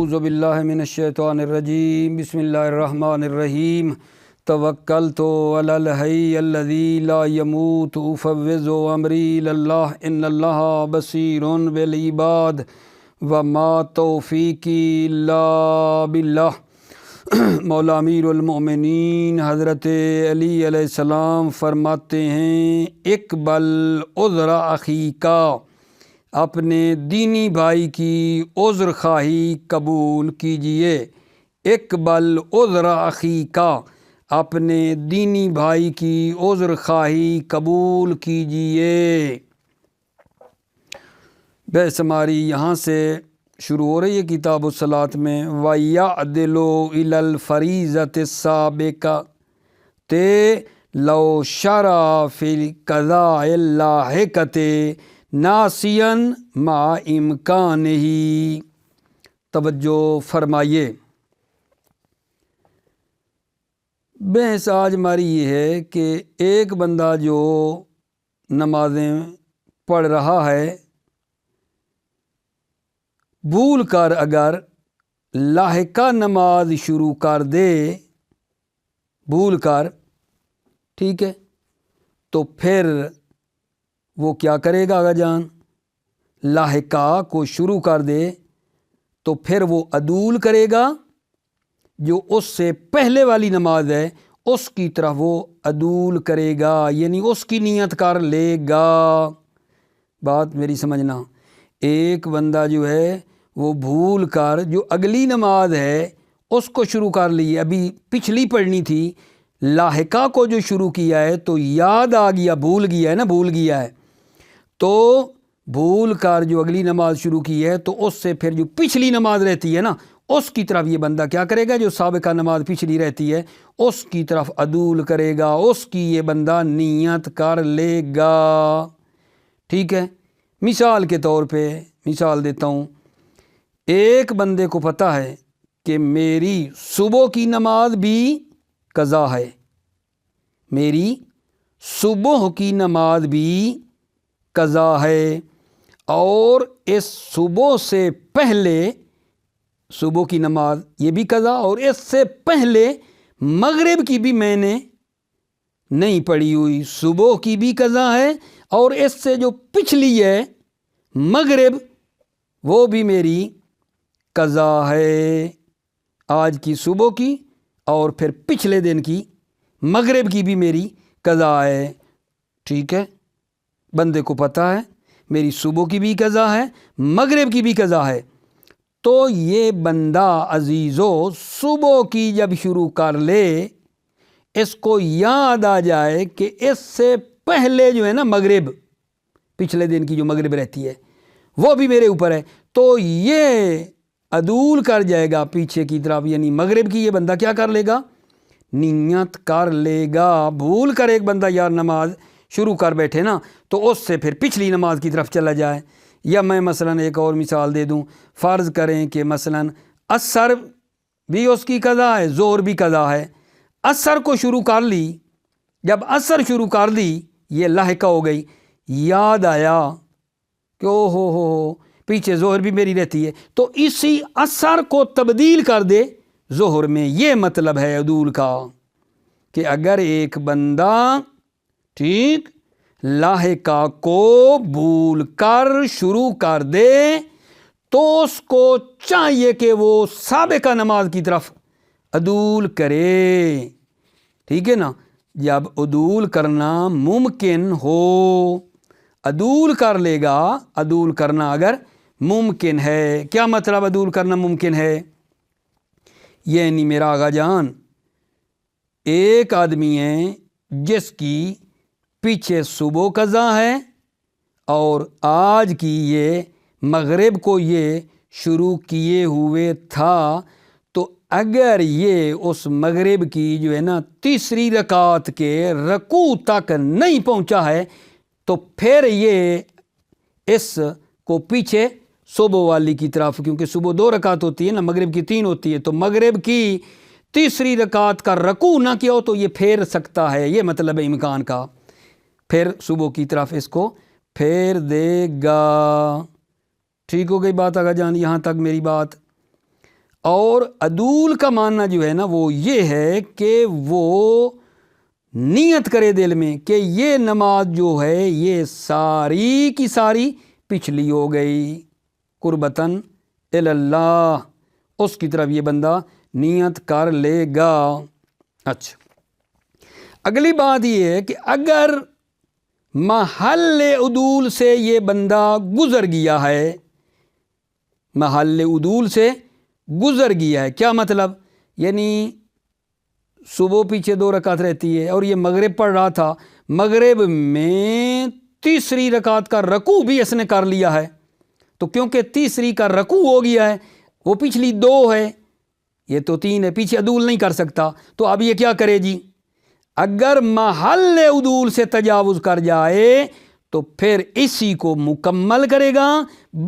اعوذ باللہ من الشیطان الرجیم بسم اللہ الرحمن الرحیم توکلت علی الحی الذی لا یموت افوض امری الی اللہ ان اللہ بصیر بالعباد وما توفیقی الا باللہ۔ مولا امیر المؤمنین حضرت علی علیہ السلام فرماتے ہیں اقبل عذر اخیکا، اپنے دینی بھائی کی عذر خواہی قبول کیجئے۔ اقبل عذر اخیکا، اپنے دینی بھائی کی عذر خواہی قبول کیجئے۔ بحث ہماری یہاں سے شروع ہو رہی ہے کتاب الصلاۃ میں وَيَعْدِلُ إِلَى الْفَرِيضَةِ السَّابِقَةِ لَوْ شَرَعَ فِي الْقَضَاءِ اللَّاحِقَةِ ناسین مع امکانہ۔ توجہ فرمائیے، بحث آج ہماری یہ ہے کہ ایک بندہ جو نمازیں پڑھ رہا ہے بھول کر اگر لاحقہ نماز شروع کر دے، بھول کر، ٹھیک ہے، تو پھر وہ کیا کرے گا آگا جان؟ لاحقہ کو شروع کر دے تو پھر وہ عدول کرے گا، جو اس سے پہلے والی نماز ہے اس کی طرف وہ عدول کرے گا، یعنی اس کی نیت کر لے گا۔ بات میری سمجھنا، ایک بندہ جو ہے وہ بھول کر جو اگلی نماز ہے اس کو شروع کر لی، ابھی پچھلی پڑھنی تھی، لاحقہ کو جو شروع کیا ہے تو یاد آ گیا، بھول گیا ہے نا، بھول گیا ہے، تو بھول کر جو اگلی نماز شروع کی ہے تو اس سے پھر جو پچھلی نماز رہتی ہے نا اس کی طرف یہ بندہ کیا کرے گا؟ جو سابقہ نماز پچھلی رہتی ہے اس کی طرف عدول کرے گا، اس کی یہ بندہ نیت کر لے گا، ٹھیک ہے۔ مثال کے طور پہ مثال دیتا ہوں، ایک بندے کو پتہ ہے کہ میری صبح کی نماز بھی قضا ہے، میری صبح کی نماز بھی قضا ہے، اور اس صبح سے پہلے صبح کی نماز یہ بھی قضا، اور اس سے پہلے مغرب کی بھی میں نے نہیں پڑھی ہوئی، صبح کی بھی قضا ہے اور اس سے جو پچھلی ہے مغرب وہ بھی میری قضا ہے، آج کی صبح کی اور پھر پچھلے دن کی مغرب کی بھی میری قضا ہے، ٹھیک ہے۔ بندے کو پتہ ہے میری صبح کی بھی قضا ہے، مغرب کی بھی قضا ہے، تو یہ بندہ عزیزو صبح کی جب شروع کر لے، اس کو یاد آ جائے کہ اس سے پہلے جو ہے نا مغرب، پچھلے دن کی جو مغرب رہتی ہے وہ بھی میرے اوپر ہے، تو یہ عدول کر جائے گا پیچھے کی طرف، یعنی مغرب کی یہ بندہ کیا کر لے گا؟ نیت کر لے گا۔ بھول کر ایک بندہ یار نماز شروع کر بیٹھے نا تو اس سے پھر پچھلی نماز کی طرف چلا جائے، یا میں مثلا ایک اور مثال دے دوں، فرض کریں کہ مثلا عصر بھی اس کی قضا ہے، ظہر بھی قضا ہے، عصر کو شروع کر لی، جب عصر شروع کر دی یہ لاحقہ ہو گئی، یاد آیا کہ او ہو پیچھے ظہر بھی میری رہتی ہے، تو اسی عصر کو تبدیل کر دے ظہر میں، یہ مطلب ہے عدول کا، کہ اگر ایک بندہ ٹھیک لاحقہ کو بھول کر شروع کر دے تو اس کو چاہیے کہ وہ سابقہ نماز کی طرف عدول کرے، ٹھیک ہے نا۔ جب عدول کرنا ممکن ہو، عدول کر لے گا، عدول کرنا اگر ممکن ہے، کیا مطلب عدول کرنا ممکن ہے؟ یعنی میرا آقا جان، ایک آدمی ہے جس کی پیچھے صبح قضا ہے اور آج کی یہ مغرب کو یہ شروع کیے ہوئے تھا، تو اگر یہ اس مغرب کی جو ہے نا تیسری رکعت کے رکوع تک نہیں پہنچا ہے تو پھر یہ اس کو پیچھے صبح والی کی طرف، کیونکہ صبح 2 رکعت ہوتی ہے نا، مغرب کی 3 ہوتی ہے، تو مغرب کی تیسری رکعت کا رکوع نہ کیا ہو تو یہ پھیر سکتا ہے، یہ مطلب ہے امکان کا، پھر صبح کی طرف اس کو پھیر دے گا۔ ٹھیک ہو گئی بات آگا جان؟ یہاں تک میری بات اور عدول کا معنی جو ہے نا وہ یہ ہے کہ وہ نیت کرے دل میں کہ یہ نماز جو ہے یہ ساری کی ساری پچھلی ہو گئی، قربتاً اللہ، اس کی طرف یہ بندہ نیت کر لے گا۔ اچھا، اگلی بات یہ ہے کہ اگر محل عدول سے یہ بندہ گزر گیا ہے، محل عدول سے گزر گیا ہے، کیا مطلب؟ یعنی صبح پیچھے 2 رکعت رہتی ہے اور یہ مغرب پڑھ رہا تھا، مغرب میں تیسری رکعت کا رکوع بھی اس نے کر لیا ہے، تو کیونکہ تیسری کا رکوع ہو گیا ہے، وہ پچھلی 2 ہے، یہ تو 3 ہے، پیچھے عدول نہیں کر سکتا، تو اب یہ کیا کرے جی؟ اگر محل عدول سے تجاوز کر جائے تو پھر اسی کو مکمل کرے گا،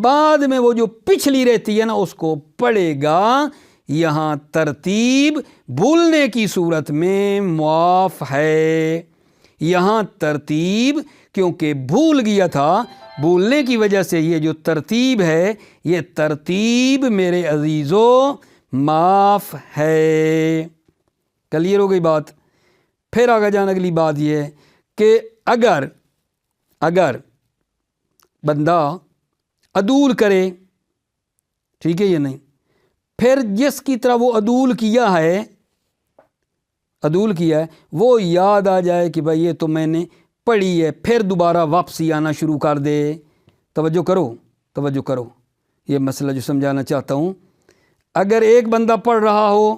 بعد میں وہ جو پچھلی رہتی ہے نا اس کو پڑھے گا۔ یہاں ترتیب بھولنے کی صورت میں معاف ہے، یہاں ترتیب کیونکہ بھول گیا تھا، بھولنے کی وجہ سے یہ جو ترتیب ہے یہ ترتیب میرے عزیزو معاف ہے۔ کلیئر ہو گئی بات؟ پھر آگے جان اگلی بات یہ ہے کہ اگر بندہ عدول کرے، ٹھیک ہے یا نہیں، پھر جس کی طرح وہ عدول کیا ہے وہ یاد آ جائے کہ بھائی یہ تو میں نے پڑھی ہے، پھر دوبارہ واپسی آنا شروع کر دے۔ توجہ کرو یہ مسئلہ جو سمجھانا چاہتا ہوں۔ اگر ایک بندہ پڑھ رہا ہو،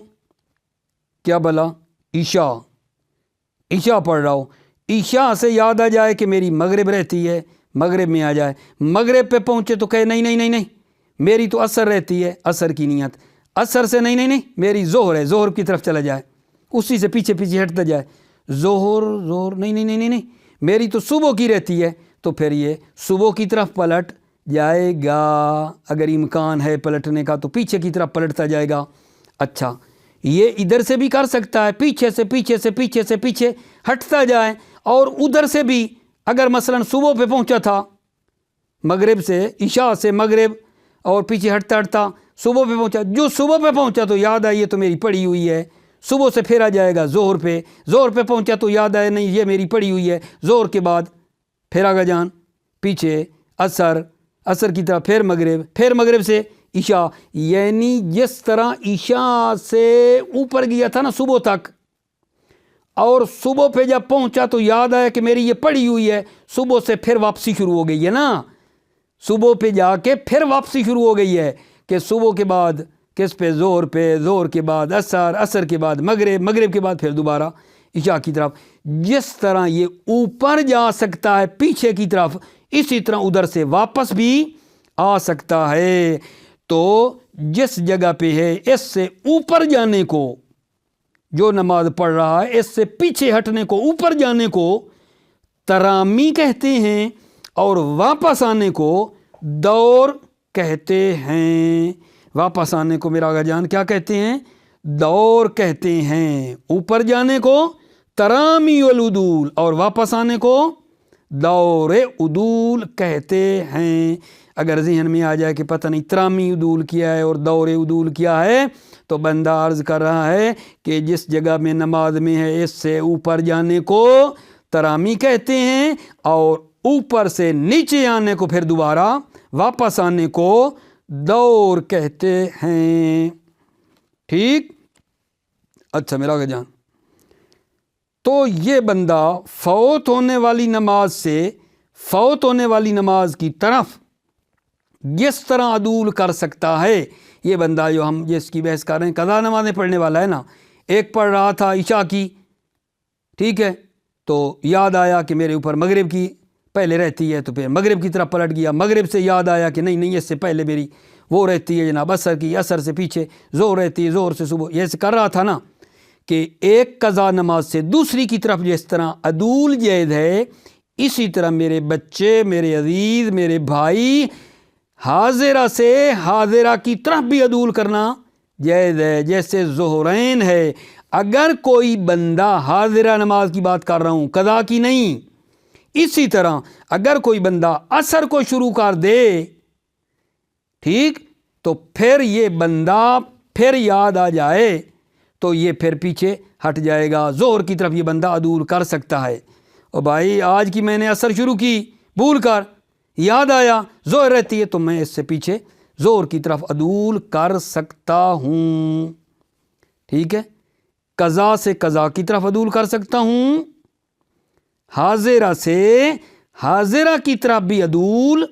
کیا بلا، عشاء پڑھ رہا ہو، عشاء سے یاد آ جائے کہ میری مغرب رہتی ہے، مغرب میں آ جائے، مغرب پہ پہنچے تو کہے نہیں میری تو عصر رہتی ہے، عصر کی نیت، عصر سے نہیں میری ظہر ہے، ظہر کی طرف چلا جائے، اسی سے پیچھے ہٹتا جائے، ظہر نہیں میری تو صبح کی رہتی ہے، تو پھر یہ صبح کی طرف پلٹ جائے گا، اگر امکان ہے پلٹنے کا تو پیچھے کی طرف پلٹتا جائے گا۔ اچھا، یہ ادھر سے بھی کر سکتا ہے، پیچھے ہٹتا جائے، اور ادھر سے بھی اگر مثلا صبح پہ پہنچا تھا، مغرب سے عشاء سے مغرب، اور پیچھے ہٹتا صبح پہ پہنچا، جو صبح پہ پہنچا تو یاد آئی یہ تو میری پڑھی ہوئی ہے، صبح سے پھر آ جائے گا ظہر پہ پہنچا تو یاد آئے نہیں یہ میری پڑھی ہوئی ہے، ظہر کے بعد پھر آگے جان پیچھے عصر کی طرح، پھر مغرب سے عشاء، یعنی جس طرح عشاء سے اوپر گیا تھا نا صبح تک، اور صبح پہ جب پہنچا تو یاد آیا کہ میری یہ پڑھی ہوئی ہے، صبح سے پھر واپسی شروع ہو گئی ہے نا، صبح پہ جا کے پھر واپسی شروع ہو گئی ہے کہ صبح کے بعد کس پہ، ظہر کے بعد عصر کے بعد مغرب کے بعد پھر دوبارہ عشاء کی طرف۔ جس طرح یہ اوپر جا سکتا ہے پیچھے کی طرف، اسی طرح ادھر سے واپس بھی آ سکتا ہے۔ تو جس جگہ پہ ہے اس سے اوپر جانے کو، جو نماز پڑھ رہا ہے اس سے پیچھے ہٹنے کو، اوپر جانے کو ترامی کہتے ہیں، اور واپس آنے کو دور کہتے ہیں۔ واپس آنے کو میرا آقا جان کیا کہتے ہیں؟ دور کہتے ہیں۔ اوپر جانے کو ترامی العدول، اور واپس آنے کو دور عدول کہتے ہیں۔ اگر ذہن میں آ جائے کہ پتہ نہیں ترامی عدول کیا ہے اور دور عدول کیا ہے، تو بندہ عرض کر رہا ہے کہ جس جگہ میں نماز میں ہے اس سے اوپر جانے کو ترامی کہتے ہیں، اور اوپر سے نیچے آنے کو، پھر دوبارہ واپس آنے کو دور کہتے ہیں۔ ٹھیک؟ اچھا میرا جان، تو یہ بندہ فوت ہونے والی نماز سے فوت ہونے والی نماز کی طرف جس طرح عدول کر سکتا ہے، یہ بندہ جو ہم جس کی بحث کر رہے ہیں قضا نمازیں پڑھنے والا ہے نا، ایک پڑھ رہا تھا عشاء کی، ٹھیک ہے، تو یاد آیا کہ میرے اوپر مغرب کی پہلے رہتی ہے، تو پھر مغرب کی طرف پلٹ گیا، مغرب سے یاد آیا کہ نہیں اس سے پہلے میری وہ رہتی ہے جناب عصر کی، عصر سے پیچھے ظہر رہتی ہے، ظہر سے صبح، یہ کر رہا تھا نا، کہ ایک قضا نماز سے دوسری کی طرف جس طرح عدول جائز ہے، اسی طرح میرے بچے، میرے عزیز، میرے بھائی، حاضرہ سے حاضرہ کی طرف بھی عدول کرنا جائز ہے۔ جیسے ظہرین ہے، اگر کوئی بندہ، حاضرہ نماز کی بات کر رہا ہوں، قضا کی نہیں، اسی طرح اگر کوئی بندہ عصر کو شروع کر دے، ٹھیک، تو پھر یہ بندہ پھر یاد آ جائے تو یہ پھر پیچھے ہٹ جائے گا. ظہر کی طرف یہ بندہ عدول کر سکتا ہے. اور بھائی آج کی میں نے عصر شروع کی بھول کر, یاد آیا ظہر رہتی ہے تو میں اس سے پیچھے ظہر کی طرف عدول کر سکتا ہوں. ٹھیک ہے, قضا سے قضا کی طرف عدول کر سکتا ہوں, حاضرہ سے حاضرہ کی طرف بھی عدول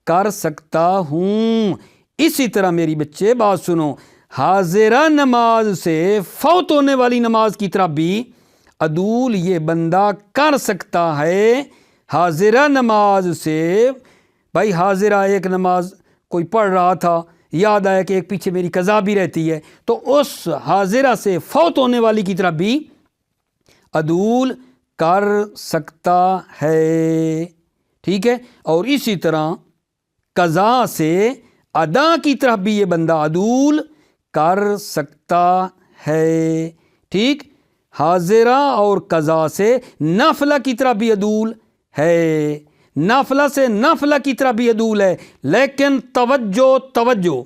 کر سکتا ہوں. اسی طرح میری بچے بات سنو, حاضرہ نماز سے فوت ہونے والی نماز کی طرف بھی عدول یہ بندہ کر سکتا ہے. حاضرہ نماز سے, بھائی حاضرہ ایک نماز کوئی پڑھ رہا تھا, یاد آیا کہ ایک پیچھے میری قضا بھی رہتی ہے, تو اس حاضرہ سے فوت ہونے والی کی طرف بھی عدول کر سکتا ہے. ٹھیک ہے, اور اسی طرح قضا سے ادا کی طرف بھی یہ بندہ عدول کر سکتا ہے. ٹھیک, حاضرہ اور قضا سے نافلہ کی طرف بھی عدول ہے, نافلہ سے نافلہ کی طرف بھی عدول ہے. لیکن توجہ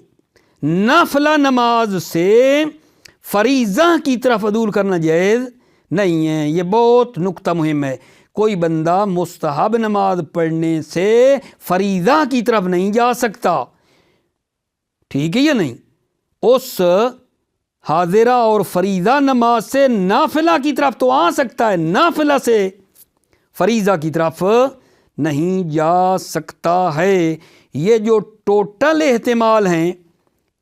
نافلہ نماز سے فریضہ کی طرف عدول کرنا جائز نہیں ہے. یہ بہت نکتہ مہم ہے. کوئی بندہ مستحب نماز پڑھنے سے فریضہ کی طرف نہیں جا سکتا. ٹھیک ہے یا نہیں؟ اس حاضرہ اور فریضہ نماز سے نافلہ کی طرف تو آ سکتا ہے, نافلہ سے فریضہ کی طرف نہیں جا سکتا ہے. یہ جو ٹوٹل احتمال ہیں,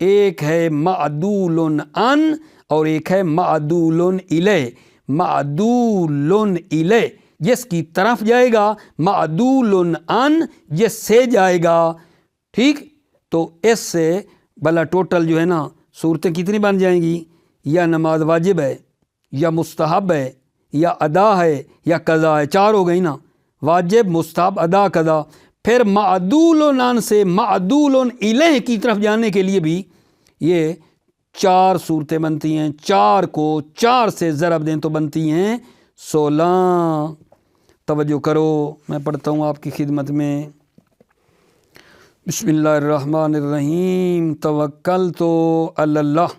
ایک ہے معدول عن اور ایک ہے معدول الیہ. معدول الیہ جس کی طرف جائے گا, معدول عن جس سے جائے گا. ٹھیک, تو اس سے بلا ٹوٹل جو ہے نا صورتیں کتنی بن جائیں گی؟ یا نماز واجب ہے, یا مستحب ہے, یا ادا ہے, یا قضا ہے. چار ہو گئی نا, واجب, مستحب, ادا, قضا. پھر معدول عن سے معدول الیہ کی طرف جانے کے لیے بھی یہ چار صورتیں بنتی ہیں. چار کو چار سے ضرب دیں تو بنتی ہیں 16. توجہ کرو, میں پڑھتا ہوں آپ کی خدمت میں. بسم اللہ الرحمن الرحیم. توکلت علی اللہ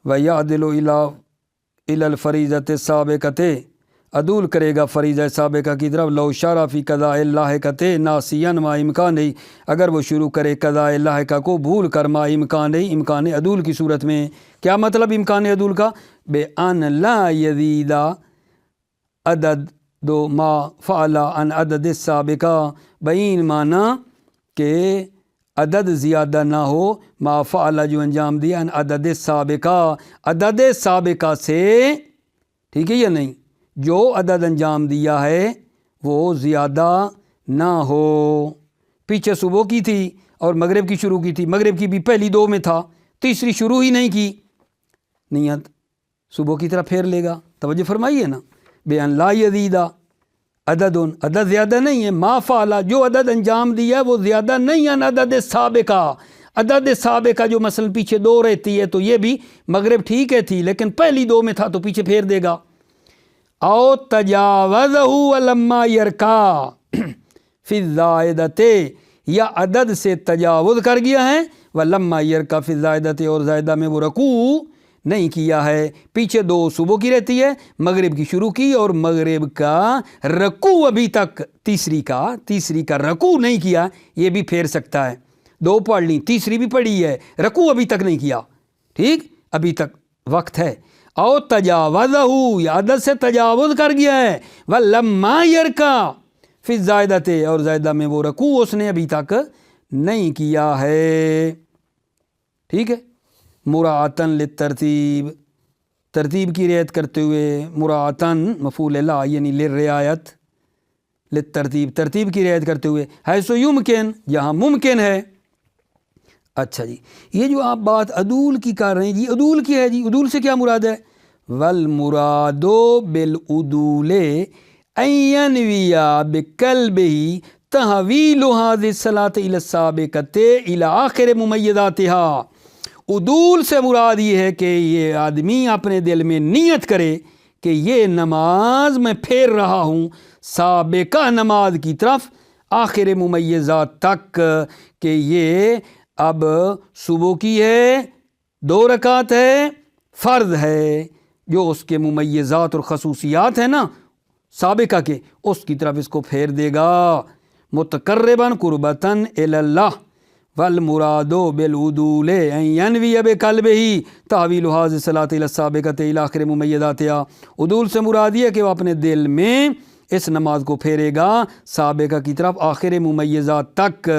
ویعدل الی الفریضۃ السابقۃ. عدول کرے گا فریضہ سابقہ کی طرف. لو شرع فی قضاء اللاحقۃ ناسیا ما امکان نہیں, اگر وہ شروع کرے قضاء لاحقہ کو بھول کر ما امکان نہیں, امکان عدول کی صورت میں. کیا مطلب امکان عدول کا؟ بے ان لا یزید عدد دو ما فعل عن عدد السابقہ. بین معنی کہ عدد زیادہ نہ ہو, ما فعل جو انجام دیا, ان عدد سابقہ, عدد سابقہ سے. ٹھیک ہے یا نہیں؟ جو عدد انجام دیا ہے وہ زیادہ نہ ہو. پیچھے صبح کی تھی اور مغرب کی شروع کی تھی, مغرب کی بھی پہلی دو میں تھا, تیسری شروع ہی نہیں کی, نیت صبح کی طرح پھیر لے گا. توجہ فرمائیے نا. بے ان لا یزیدہ عدد, عدد زیادہ نہیں ہے. ما فعل جو عدد انجام دیا ہے وہ زیادہ نہیں ہے عدد سابقہ. عدد سابقہ جو مثلا پیچھے دو رہتی ہے تو یہ بھی مغرب ٹھیک ہے تھی لیکن پہلی دو میں تھا تو پیچھے پھیر دے گا. او تجاوزہ ولما یرکا فی الزائدۃ, یا عدد سے تجاوز کر گیا ہے, ولما یرکا فی الزائدۃ, اور زائدہ میں وہ رکوع نہیں کیا ہے. پیچھے دو صبح کی رہتی ہے, مغرب کی شروع کی اور مغرب کا رکوع ابھی تک تیسری کا رکوع نہیں کیا, یہ بھی پھیر سکتا ہے. دو پڑھ لی, تیسری بھی پڑھی ہے, رکوع ابھی تک نہیں کیا. ٹھیک, ابھی تک وقت ہے. او تجاوزہ, یا عدد سے تجاوز کر گیا ہے, ولما یرکا فی الزائدۃ, اور زائدہ میں وہ رکوع اس نے ابھی تک نہیں کیا ہے. ٹھیک ہے, مراعاتن للترتیب, ترتیب کی رعایت کرتے ہوئے. مراعاتن مفعول لا یعنی للرعایت, للترتیب ترتیب کی رعایت کرتے ہوئے. حیث یمکن, جہاں ممکن ہے. اچھا جی, یہ جو آپ بات عدول کی کر رہے ہیں جی, عدول کی ہے جی, عدول سے کیا مراد ہے؟ والمراد بالعدول ان ینوی بقلبہ تحویل هذه الصلاۃ الى السابقۃ الى آخر ممیزاتها. عدول سے مراد یہ ہے کہ یہ آدمی اپنے دل میں نیت کرے کہ یہ نماز میں پھیر رہا ہوں سابقہ نماز کی طرف آخر ممیزات تک, کہ یہ اب صبح کی ہے, 2 رکعت ہے فرض ہے، جو اس کے ممیزات اور خصوصیات ہیں نا سابقہ کے، اس کی طرف اس کو پھیر دے گا۔ متقرباً قربتاً الی اللہ والمراد بالعدول ان ینوی بقلبہ تحویل هذه الصلاۃ الی السابقۃ الی آخر ممیزاتها۔ عدول سے مراد یہ ہے کہ وہ اپنے دل میں اس نماز کو پھیرے گا سابقہ کی طرف آخر ممیزات تک،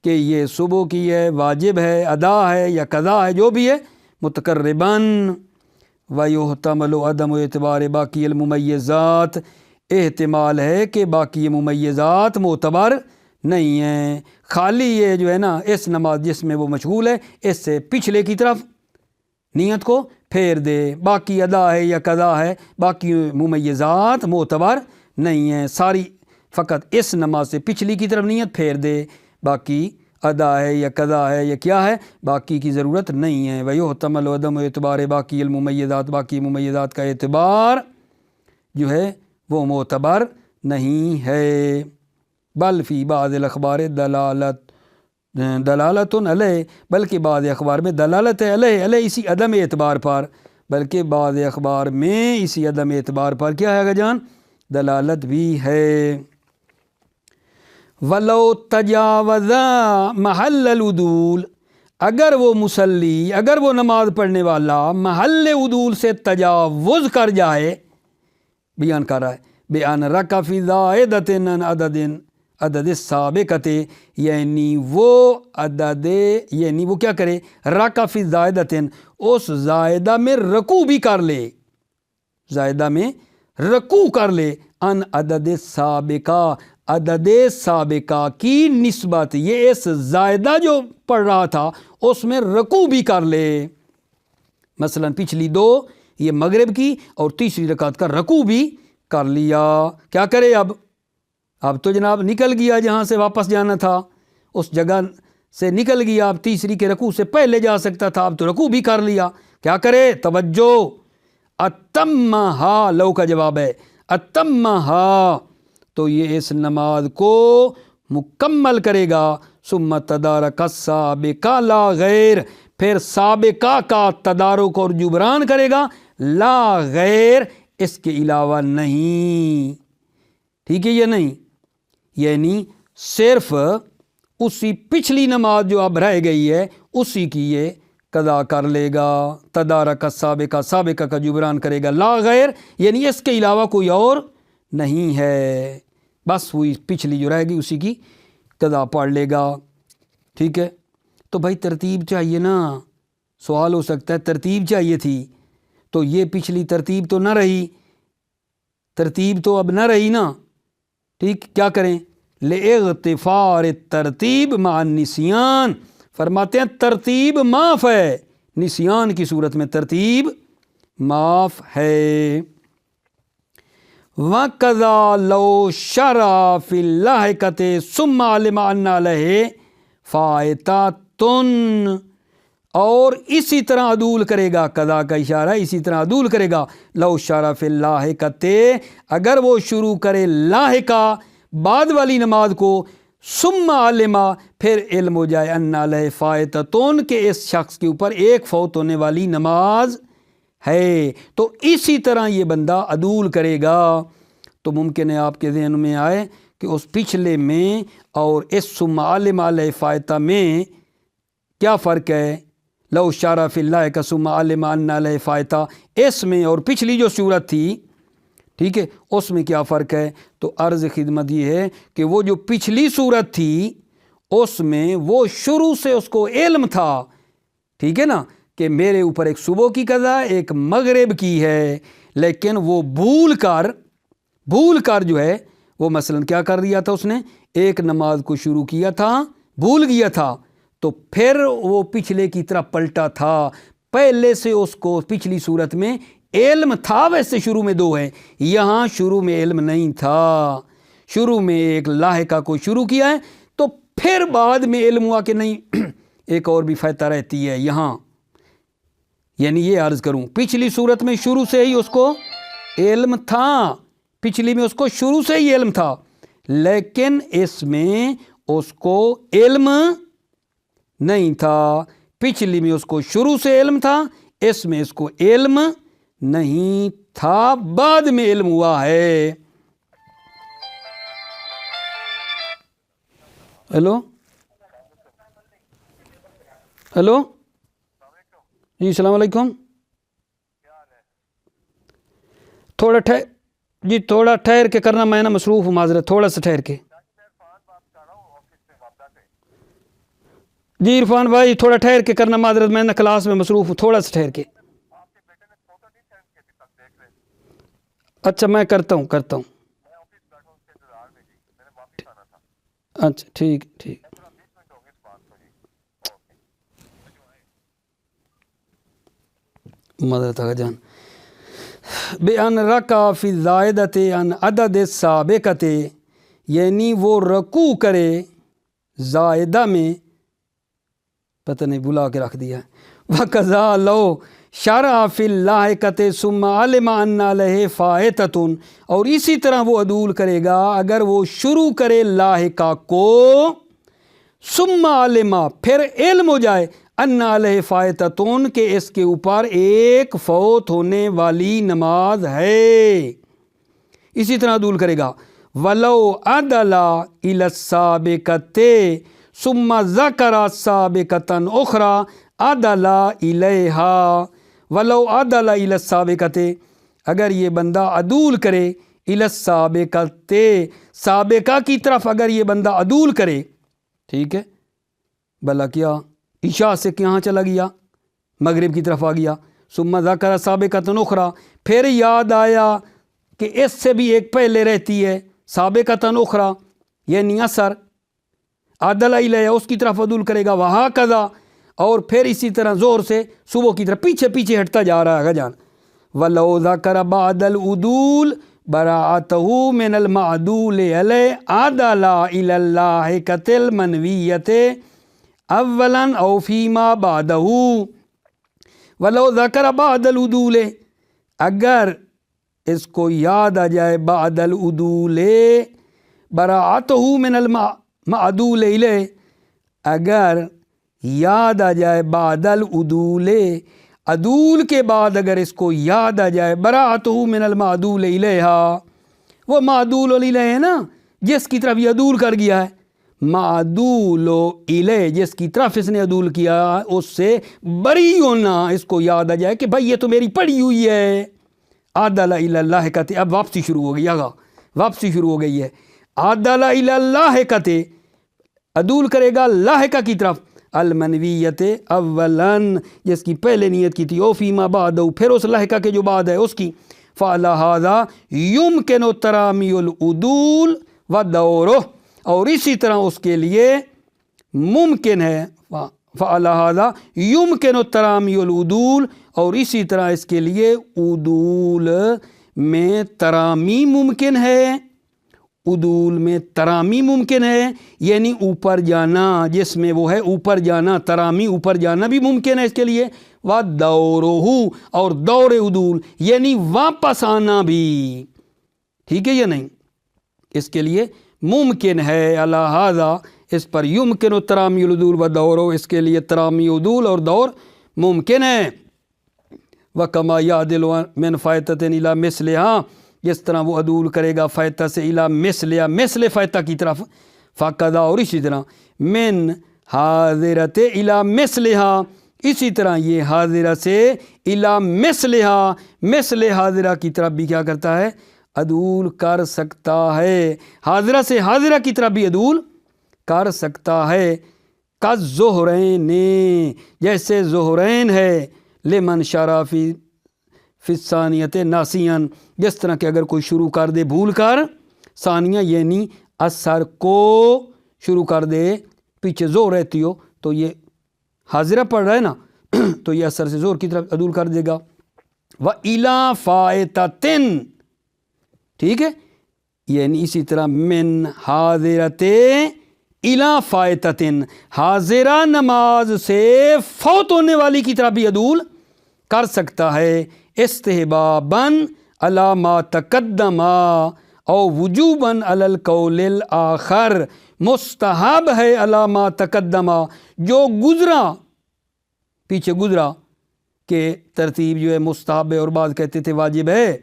کہ یہ صبح کی ہے، واجب ہے، ادا ہے یا قضا ہے، جو بھی ہے متقرباً۔ وَيُحْتَمَلُ عدم اعتبار باقی الممیزات، احتمال ہے کہ باقی ممیزات معتبر نہیں ہیں، خالی یہ جو ہے نا اس نماز جس میں وہ مشغول ہے اس سے پچھلے کی طرف نیت کو پھیر دے، باقی ادا ہے یا قضا ہے، باقی ممیزات معتبر نہیں ہیں، ساری فقط اس نماز سے پچھلی کی طرف نیت پھیر دے، باقی ادا ہے یا قضا ہے یا کیا ہے، باقی کی ضرورت نہیں ہے۔ وَيُحْتَمَلُ عدم اعتبار باقی الممیزات، باقی ممیزات کا اعتبار جو ہے وہ معتبر نہیں ہے۔ بل فی بعض الاخبار دلالت علیہ، بلکہ بعض اخبار میں دلالت ہے علیہ اسی عدم اعتبار پر، بلکہ بعض اخبار میں اسی عدم اعتبار پر کیا ہے جان، دلالت بھی ہے۔ ولو تجاوز محل العدول، اگر وہ مصلی، اگر وہ نماز پڑھنے والا محل عدول سے تجاوز کر جائے، بیان کر رہا ہے بیان رکع فی زائدۃ عن عدد السابقۃ، یعنی وہ عدد، یعنی وہ کیا کرے، رکع فی زائدۃ، اس زائدہ میں رکوع بھی کر لے، زائدہ میں رکوع کر لے، ان عدد سابقہ، عدد سابقہ کی نسبت، یہ اس زائدہ جو پڑھ رہا تھا اس میں رکوع بھی کر لے، مثلا پچھلی 2 یہ مغرب کی اور تیسری رکعت کا رکوع بھی کر لیا، کیا کرے اب تو جناب نکل گیا جہاں سے واپس جانا تھا، اس جگہ سے نکل گیا، اب تیسری کے رکوع سے پہلے جا سکتا تھا، اب تو رکوع بھی کر لیا، کیا کرے، توجہ، اتمہا، لو کا جواب ہے اتمہا، تو یہ اس نماز کو مکمل کرے گا، ثم تدارک السابقہ لا غیر، پھر سابقہ کا تدارک اور جبران کرے گا، لا غیر، اس کے علاوہ نہیں، ٹھیک ہے یہ نہیں، یعنی صرف اسی پچھلی نماز جو اب رہ گئی ہے اسی کی یہ قضا کر لے گا، تدارک السابقہ، سابقہ کا جبران کرے گا، لا غیر، یعنی اس کے علاوہ کوئی اور نہیں ہے، بس وہی پچھلی جو رہ گئی اسی کی قضا پڑھ لے گا، ٹھیک ہے۔ تو بھائی ترتیب چاہیے نا، سوال ہو سکتا ہے ترتیب چاہیے تھی، تو یہ پچھلی ترتیب تو نہ رہی، ترتیب تو اب نہ رہی نا، ٹھیک، کیا کریں، لاغتفار الترتیب مع النسیان، فرماتے ہیں ترتیب معاف ہے، نسیان کی صورت میں ترتیب معاف ہے۔ وَقَضَى لَوْ شَرَعَ فِي اللَّحِقَةِ ثُمَّ عَلِمَ أَنَّ عَلَيْهِ فَائِتَةٌ، اور اسی طرح عدول کرے گا، قضا کا اشارہ ہے، اسی طرح عدول کرے گا، لو شرع فی اللاحقۃ، اگر وہ شروع کرے لاحقہ بعد والی نماز کو، ثم علم، پھر علم ہو جائے، ان علیہ فائتۃ، کہ اس شخص کے اوپر ایک فوت ہونے والی نماز ہے، تو اسی طرح یہ بندہ عدول کرے گا۔ تو ممکن ہے آپ کے ذہن میں آئے کہ اس پچھلے میں اور اس ثم علم علیہ فائتہ میں کیا فرق ہے، لو شرع فی اللہ کا ثم علم ان علیہ فائتہ، اس میں اور پچھلی جو صورت تھی، ٹھیک ہے، اس میں کیا فرق ہے؟ تو عرض خدمت یہ ہے کہ وہ جو پچھلی صورت تھی اس میں وہ شروع سے اس کو علم تھا، ٹھیک ہے نا، کہ میرے اوپر ایک صبح کی قضا ہے، ایک مغرب کی ہے، لیکن وہ بھول کر جو ہے وہ مثلا کیا کر دیا تھا، اس نے ایک نماز کو شروع کیا تھا، بھول گیا تھا، تو پھر وہ پچھلے کی طرف پلٹا تھا، پہلے سے اس کو پچھلی صورت میں علم تھا، ویسے شروع میں 2 ہے، یہاں شروع میں علم نہیں تھا، شروع میں ایک لاحقہ کو شروع کیا ہے، تو پھر بعد میں علم ہوا کہ نہیں ایک اور بھی فائتہ رہتی ہے یہاں، یعنی یہ عرض کروں پچھلی صورت میں شروع سے ہی اس کو علم تھا، پچھلی میں اس کو شروع سے ہی علم تھا، لیکن اس میں اس کو علم نہیں تھا، پچھلی میں اس کو شروع سے علم تھا، اس میں اس کو علم نہیں تھا، بعد میں علم ہوا ہے۔ ہیلو ہیلو جی السلام علیکم۔ تھوڑا ٹھہر کے کرنا، میں نا مصروف ہوں، معذرت، تھوڑا سا ٹھہر کے۔ جی عرفان بھائی تھوڑا ٹھہر کے کرنا، معذرت، میں نا کلاس میں مصروف ہوں، تھوڑا سا ٹھہر کے۔ اچھا میں کرتا ہوں۔ اچھا ٹھیک معذرت آقا جان۔ بے ان رکع فی الزائدۃ عن عدد السابقۃ، یعنی وہ رکوع کرے زائدہ میں، پتہ نہیں بلا کے رکھ دیا۔ وَقَضَى لَوْ شَرَعَ فِي اللاحقۃ ثُمَّ عَلِمَ أَنَّ عَلَيْهِ فَائِتَةٌ، اور اسی طرح وہ عدول کرے گا اگر وہ شروع کرے لاحقہ کو، ثم علم، پھر علم ہو جائے، ان علیہ فائتۃ، کہ اس کے اوپر ایک فوت ہونے والی نماز ہے، اسی طرح عدول کرے گا۔ ولو عدل الی السابقۃ ثم ذکر سابقۃ اخری عدل الیہا، ولو عدل الی السابقۃ، اگر یہ بندہ عدول کرے الی السابقۃ، سابقہ کی طرف اگر یہ بندہ عدول کرے، ٹھیک ہے، بھلا کیا عشاء سے کہاں چلا گیا، مغرب کی طرف آ گیا، ثم ذکر سابقۃ اخری، پھر یاد آیا کہ اس سے بھی ایک پہلے رہتی ہے سابقۃ اخری، یعنی عصر، عدل الیہ، اس کی طرف عدول کرے گا، وہاں قضا، اور پھر اسی طرح زہر سے صبح کی طرف پیچھے ہٹتا جا رہا ہے جان۔ وَلَوْ ذَكَرَ بَعْدَ الْعُدُولِ بَرَاءَتَهُ مِنَ الْمَعْدُولِ عَلَيْهِ عَدَلَ إِلَى اللَّاحِقَةِ الْمَنْوِيَّةِ اولاً او فیما بعدہ۔ وَلَوْ ذَكَرَ بَعْدَ الْعُدُولِ، اگر اس کو یاد آ جائے بعد العدول، براءتہ من المعدول الیہ، اگر یاد آ جائے بعد العدول، عدول کے بعد اگر اس کو یاد آ جائے براءتہ من المعدول الیہا، وہ معدول الیہ ہے نا جس کی طرف یہ عدول کر گیا ہے، معدول الیہ جس کی طرف اس نے عدول کیا، اس سے بری ہونا اس کو یاد آ جائے کہ بھائی یہ تو میری پڑھی ہوئی ہے، عدل الی اللاحقۃ، اب واپسی شروع ہو گئی، واپسی شروع ہو گئی ہے، عدل الی اللاحقۃ، عدول کرے گا لاحقہ کی طرف، المنویت اولاً جس کی پہلے نیت کی تھی، او فیما بعد، پھر اس لاحقہ کے جو بعد ہے اس کی، فعلی ھذا یمکن ترامی العدول ودورہ، اور اسی طرح اس کے لیے ممکن ہے، فعلی ھذا یمکن ترامی العدول، اور اسی طرح اس کے لیے عدول میں ترامی ممکن ہے، عدول میں ترامی ممکن ہے، یعنی اوپر جانا، جس میں وہ ہے اوپر جانا، ترامی اوپر جانا بھی ممکن ہے اس کے لیے، وَدَوْرُهُ، اور دور عدول یعنی واپس آنا بھی، ٹھیک ہے یا نہیں، اس کے لیے ممکن ہے، علی ھذا اس پر، یمکن ترامی العدول ودورہ، اس کے لیے ترامی عدول اور دور ممکن ہے۔ وَكَمَا يَعْدِلُ مِنْ فَائِتَةٍ إِلَى مِثْلِهَا، جس طرح وہ عدول کرے گا فائتہ سے الی مثلها، مثل فائتہ کی طرف، فقضا، اور اسی طرح من حاضرۃ الی مثلها، اسی طرح یہ حاضرہ سے الی مثلها، مثل حاضرہ کی طرف بھی کیا کرتا ہے، عدول کر سکتا ہے، حاضرہ سے حاضرہ کی طرف بھی عدول کر سکتا ہے، کالظہرین، جیسے ظہرین ہے، لمن شرع فی الثانیۃ ناسیاً، جس طرح کہ اگر کوئی شروع کر دے بھول کر، ثانیہ یعنی اثر کو شروع کر دے، پیچھے زور رہتی ہو تو یہ حاضرہ پڑھ رہا ہے نا تو یہ اثر سے زور کی طرف عدول کر دے گا۔ وَإِلَى فَائِتَةٍ، ٹھیک ہے، یعنی اسی طرح من حاضرۃ الی فائتۃ، حاضرہ نماز سے فوت ہونے والی کی طرف بھی عدول کر سکتا ہے، استحباباً علی ما تقدم او وجوباً علی القول الآخر، مستحب ہے علی ما تقدم، جو گزرا پیچھے گزرا کہ ترتیب جو ہے مستحب ہے اور بعض کہتے تھے واجب ہے،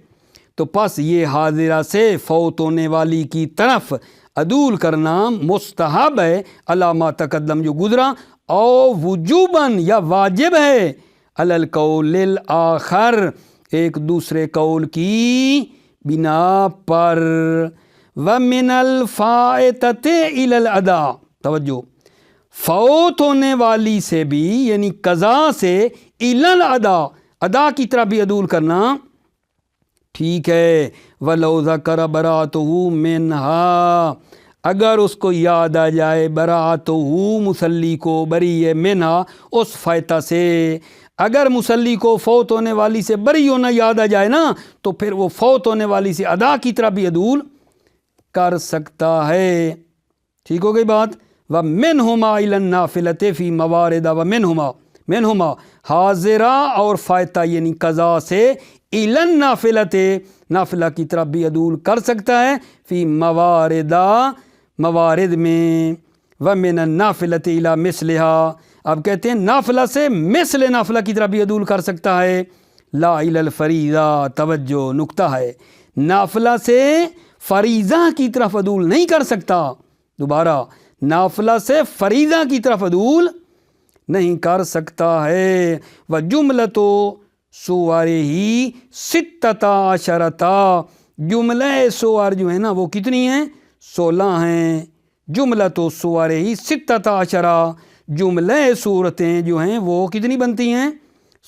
تو پس یہ حاضرہ سے فوت ہونے والی کی طرف عدول کرنا مستحب ہے، علامہ تقدم جو گزرا، او وجوباً یا واجب ہے، علی القول الآخر ایک دوسرے قول کی بنا پر، ومن الفائتۃ الی الاداء، توجہ، فوت ہونے والی سے بھی یعنی قضا سے الی الاداء ادا کی طرف بھی عدول کرنا ٹھیک ہے، وَلَوْ ذَكَرَ بَرَأَتُهُ مِنْهَا، اگر اس کو یاد آ جائے براءتہ مصلی کو بری ہے منہا اس فائتہ سے، اگر مصلی کو فوت ہونے والی سے بری ہونا یاد آ جائے نا تو پھر وہ فوت ہونے والی سے ادا کی طرف بھی عدول کر سکتا ہے، ٹھیک ہو گئی بات۔ وَمِنْهُمَا إِلَى النَّافِلَةِ فِي مَوَارِدَ وَمِنْهُمَا حاضرہ اور فائتہ یعنی قضا سے إِلَى النَّافِلَةِ نافلہ کی طرف بھی عدول کر سکتا ہے، فی موارد میں، وَمِنَ النَّافِلَةِ إِلَى مِثْلِهَا، اب کہتے ہیں نافلہ سے مثل نافلہ کی طرف بھی عدول کر سکتا ہے، لا إِلَى الفریضہ، توجہ نکتہ ہے، نافلہ سے فریضہ کی طرف عدول نہیں کر سکتا، دوبارہ نافلہ سے فریضہ کی طرف عدول نہیں کر سکتا ہے، وَجُمْلَةُ سُوَرِهِ سِتَّةَ عَشَرَةَ، جملہ سور جو ہے نا وہ کتنی ہیں؟ 16 ہیں، جملۃ سُوَرِهِ سِتَّةَ عَشَرَةَ، جملہ صورتیں جو ہیں وہ کتنی بنتی ہیں؟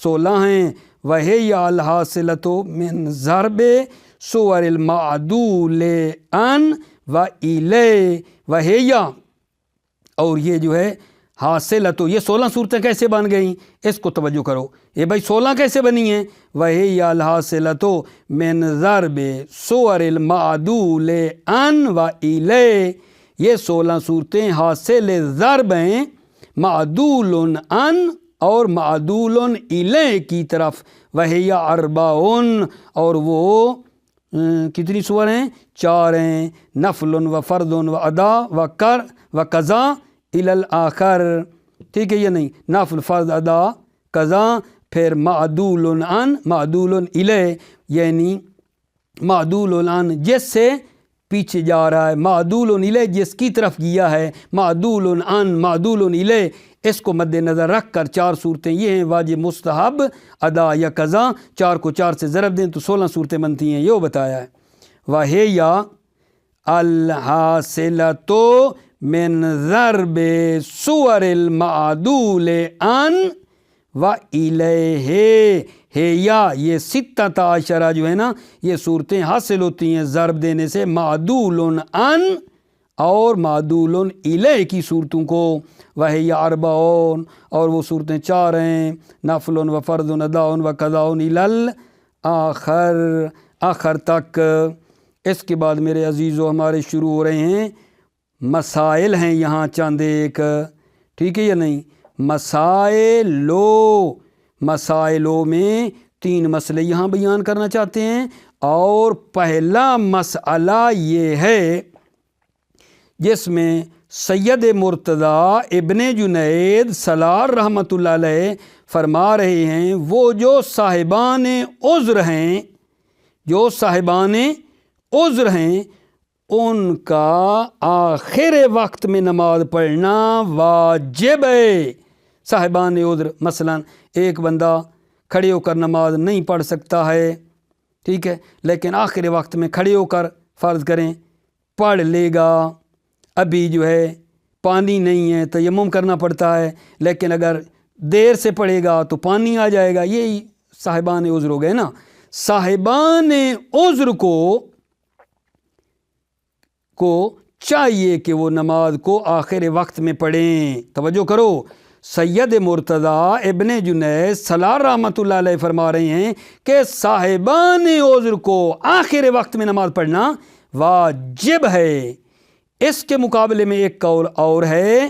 16 ہیں، وَهِيَ الْحَاصِلَةُ مِنْ ضَرْبِ سُوَرِ الْمَعْدُولِ عَنْ وَإِلَيْهِ، وَهِيَ اور یہ جو ہے حاصل تو یہ 16 صورتیں کیسے بن گئیں اس کو توجہ کرو، یہ بھائی 16 کیسے بنی ہیں؟ وہی الحاصلۃ من ضرب صور المعدول عن و الی، یہ 16 صورتیں حاصل ضرب ہیں معدول عن اور معدول الی کی طرف، وہی اربعون اور وہ کتنی صور ہیں؟ 4 ہیں، نفل و فرد و ادا و کر و قضا الی الآخر، ٹھیک ہے، یہ نہیں نفل فرض ادا قضا، پھر معدول عن معدول الی، یعنی معدول عن جس سے پیچھے جا رہا ہے، معدول الی جس کی طرف گیا ہے، معدول عن معدول الی، اس کو مد نظر رکھ کر 4 صورتیں یہ ہیں، واجب مستحب ادا یا قضا، 4 کو 4 سے ضرب دیں تو 16 صورتیں بنتی ہیں، یہ بتایا ہے۔ وَهِيَ الْحَاصِلَةُ من ضرب صور المعدول عن و الیہ، یہ 16 جو ہے نا یہ صورتیں حاصل ہوتی ہیں ضرب دینے سے معدول عن اور معدول الیہ کی صورتوں کو، وہی اربعون اور وہ صورتیں 4 ہیں، نفل و فرض ادا و قضاء الی الآخر، آخر تک۔ اس کے بعد میرے عزیزو ہمارے شروع ہو رہے ہیں مسائل، ہیں یہاں چند ایک، ٹھیک ہے یا نہیں، مسائلوں میں 3 مسئلے یہاں بیان کرنا چاہتے ہیں، اور پہلا مسئلہ یہ ہے جس میں سید مرتضی ابن جنید سالار رحمۃ اللہ علیہ فرما رہے ہیں، وہ جو صاحبان عذر ہیں ان کا آخر وقت میں نماز پڑھنا واجب ہے۔ صاحبان عذر مثلا ایک بندہ کھڑے ہو کر نماز نہیں پڑھ سکتا ہے، ٹھیک ہے، لیکن آخر وقت میں کھڑے ہو کر فرض کریں پڑھ لے گا، ابھی جو ہے پانی نہیں ہے تیمم کرنا پڑتا ہے، لیکن اگر دیر سے پڑھے گا تو پانی آ جائے گا، یہی صاحبان عذر ہو گئے نا۔ صاحبان عذر کو چاہیے کہ وہ نماز کو آخر وقت میں پڑھیں، توجہ کرو، سید مرتضی ابن جنید سالار رحمۃ اللہ علیہ فرما رہے ہیں کہ صاحبان عذر کو آخر وقت میں نماز پڑھنا واجب ہے۔ اس کے مقابلے میں ایک قول اور ہے،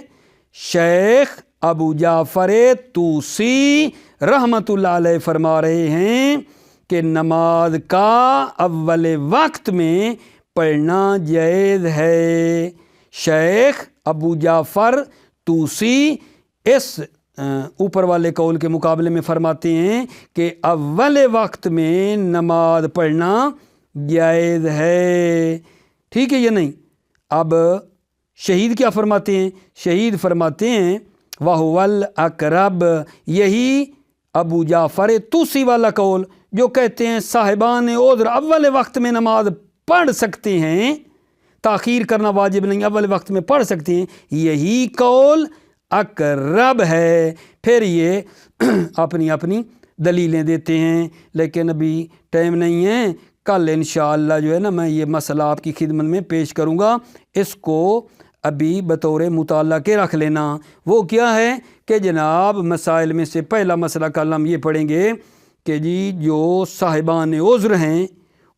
شیخ ابو جعفر طوسی رحمۃ اللہ علیہ فرما رہے ہیں کہ نماز کا اول وقت میں پڑھنا جائز ہے۔ شیخ ابو جعفر طوسی اس اوپر والے قول کے مقابلے میں فرماتے ہیں کہ اول وقت میں نماز پڑھنا جائز ہے، ٹھیک ہے یا نہیں؟ اب شہید کیا فرماتے ہیں؟ شہید فرماتے ہیں وَهُوَ الْأَقْرَبُ، یہی ابو جعفر طوسی والا قول جو کہتے ہیں صاحبان عذر اول وقت میں نماز پڑھ سکتے ہیں، تاخیر کرنا واجب نہیں، اول وقت میں پڑھ سکتے ہیں، یہی قول اقرب ہے۔ پھر یہ اپنی اپنی دلیلیں دیتے ہیں، لیکن ابھی ٹائم نہیں ہے، کل انشاءاللہ جو ہے نا میں یہ مسئلہ آپ کی خدمت میں پیش کروں گا، اس کو ابھی بطور مطالعہ کے رکھ لینا۔ وہ کیا ہے کہ جناب مسائل میں سے پہلا مسئلہ کل ہم یہ پڑھیں گے کہ جی جو صاحبان عذر ہیں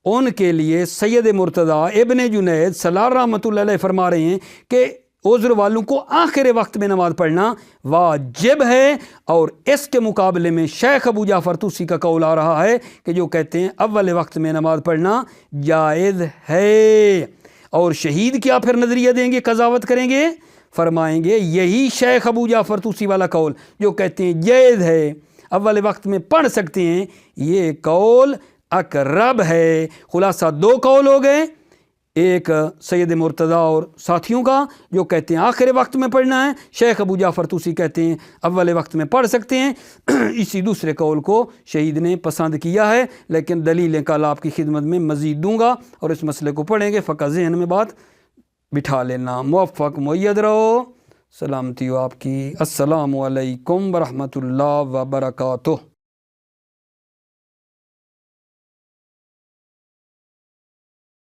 ان کے لیے سید مرتضیٰ ابن جنید سلار رحمۃ اللہ علیہ فرما رہے ہیں کہ عذر والوں کو آخر وقت میں نماز پڑھنا واجب ہے، اور اس کے مقابلے میں شیخ ابو جعفر طوسی کا قول آ رہا ہے کہ جو کہتے ہیں اول وقت میں نماز پڑھنا جائز ہے۔ اور شہید کیا پھر نظریہ دیں گے، قضاوت کریں گے، فرمائیں گے یہی شیخ ابو جعفر طوسی والا قول جو کہتے ہیں جائز ہے، اول وقت میں پڑھ سکتے ہیں، یہ قول اقرب ہے۔ خلاصہ دو قول ہو گئے، ایک سید مرتضیٰ اور ساتھیوں کا جو کہتے ہیں آخر وقت میں پڑھنا ہے، شیخ ابو جعفر طوسی کہتے ہیں اول وقت میں پڑھ سکتے ہیں۔ اسی دوسرے قول کو شہید نے پسند کیا ہے، لیکن دلیلیں کل آپ کی خدمت میں مزید دوں گا اور اس مسئلے کو پڑھیں گے، فقط ذہن میں بات بٹھا لینا۔ موفق مؤید رہو، سلامتی ہو آپ کی۔ السلام علیکم ورحمۃ اللہ وبرکاتہ۔